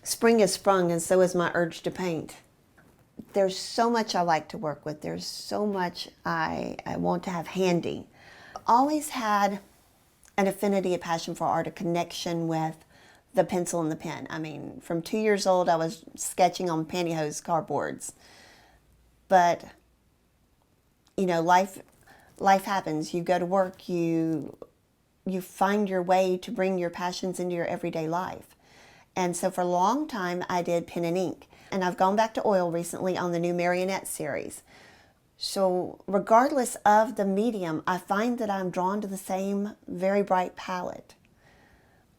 Spring has sprung, and so is my urge to paint. There's so much I like to work with. There's so much I want to have handy. Always had an affinity, a passion for art, a connection with the pencil and the pen. I mean, from 2 years old, I was sketching on pantyhose cardboards. But, you know, life happens. You go to work, you find your way to bring your passions into your everyday life. And so for a long time, I did pen and ink. And I've gone back to oil recently on the new Marionette series. So regardless of the medium, I find that I'm drawn to the same very bright palette.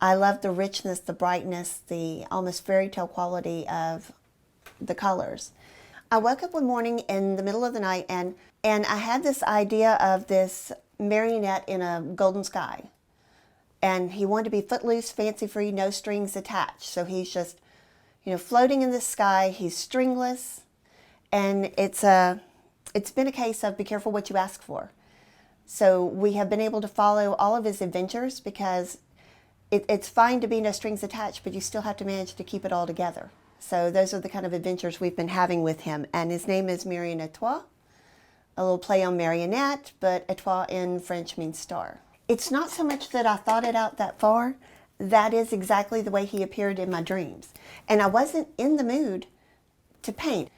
I love the richness, the brightness, the almost fairy tale quality of the colors. I woke up one morning in the middle of the night and I had this idea of this marionette in a golden sky. And he wanted to be footloose, fancy-free, no strings attached. So he's just, you know, floating in the sky. He's stringless. And it's been a case of be careful what you ask for. So we have been able to follow all of his adventures because it's fine to be no strings attached, but you still have to manage to keep it all together. So those are the kind of adventures we've been having with him. And his name is Marionette, a little play on marionette, but étoile in French means star. It's not so much that I thought it out that far. That is exactly the way he appeared in my dreams. And I wasn't in the mood to paint.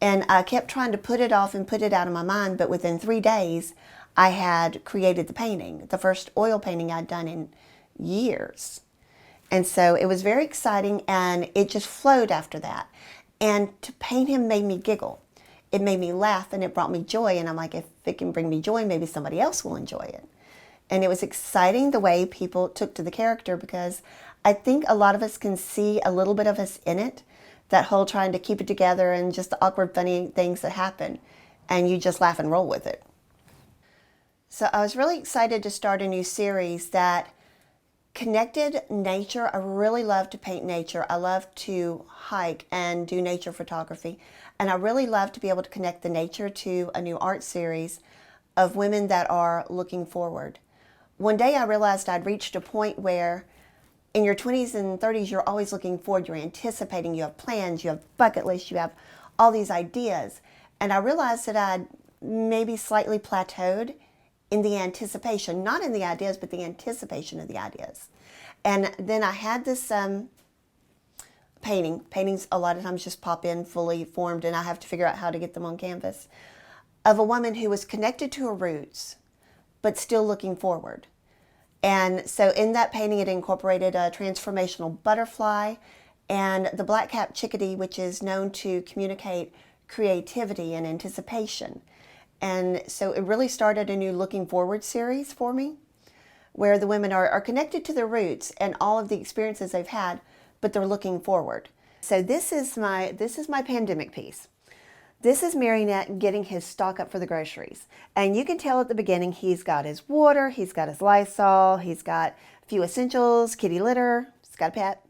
And I kept trying to put it off and put it out of my mind, but within 3 days, I had created the painting, the first oil painting I'd done in years. And so it was very exciting, and it just flowed after that. And to paint him made me giggle. It made me laugh, and it brought me joy. And I'm like, if it can bring me joy, maybe somebody else will enjoy it. And it was exciting the way people took to the character, because I think a lot of us can see a little bit of us in it, that whole trying to keep it together and just the awkward, funny things that happen, and you just laugh and roll with it. So I was really excited to start a new series that connected nature. I really love to paint nature. I love to hike and do nature photography. And I really love to be able to connect the nature to a new art series of women that are looking forward. One day I realized I'd reached a point where in your 20s and 30s, you're always looking forward, you're anticipating, you have plans, you have bucket lists, you have all these ideas. And I realized that I'd maybe slightly plateaued in the anticipation, not in the ideas, but the anticipation of the ideas. And then I had this paintings a lot of times just pop in fully formed, and I have to figure out how to get them on canvas, of a woman who was connected to her roots, but still looking forward. And so in that painting, it incorporated a transformational butterfly and the black-capped chickadee, which is known to communicate creativity and anticipation. And so it really started a new looking forward series for me, where the women are connected to their roots and all of the experiences they've had, but they're looking forward. So this is my pandemic piece. This is Marionette getting his stock up for the groceries. And you can tell at the beginning he's got his water, he's got his Lysol, he's got a few essentials, kitty litter, he's got a pet.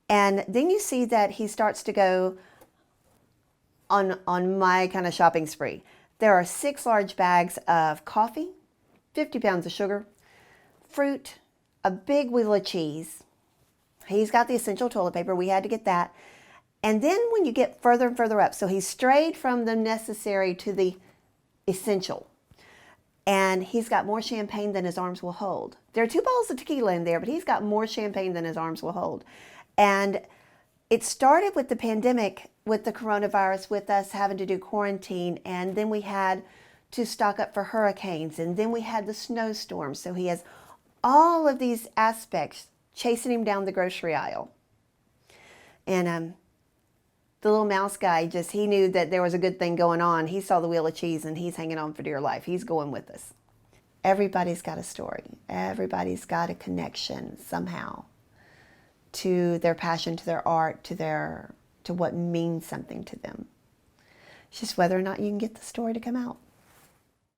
And then you see that he starts to go on my kind of shopping spree. There are 6 large bags of coffee, 50 pounds of sugar, fruit, a big wheel of cheese. He's got the essential toilet paper. We had to get that. And then when you get further and further up, so he's strayed from the necessary to the essential. And he's got more champagne than his arms will hold. There are 2 bottles of tequila in there, but he's got more champagne than his arms will hold. And it started with the pandemic, with the coronavirus, with us having to do quarantine. And then we had to stock up for hurricanes. And then we had the snowstorm. So he has all of these aspects chasing him down the grocery aisle. And the little mouse guy, he knew that there was a good thing going on. He saw the wheel of cheese and he's hanging on for dear life. He's going with us. Everybody's got a story. Everybody's got a connection somehow to their passion, to their art, to what means something to them. It's just whether or not you can get the story to come out.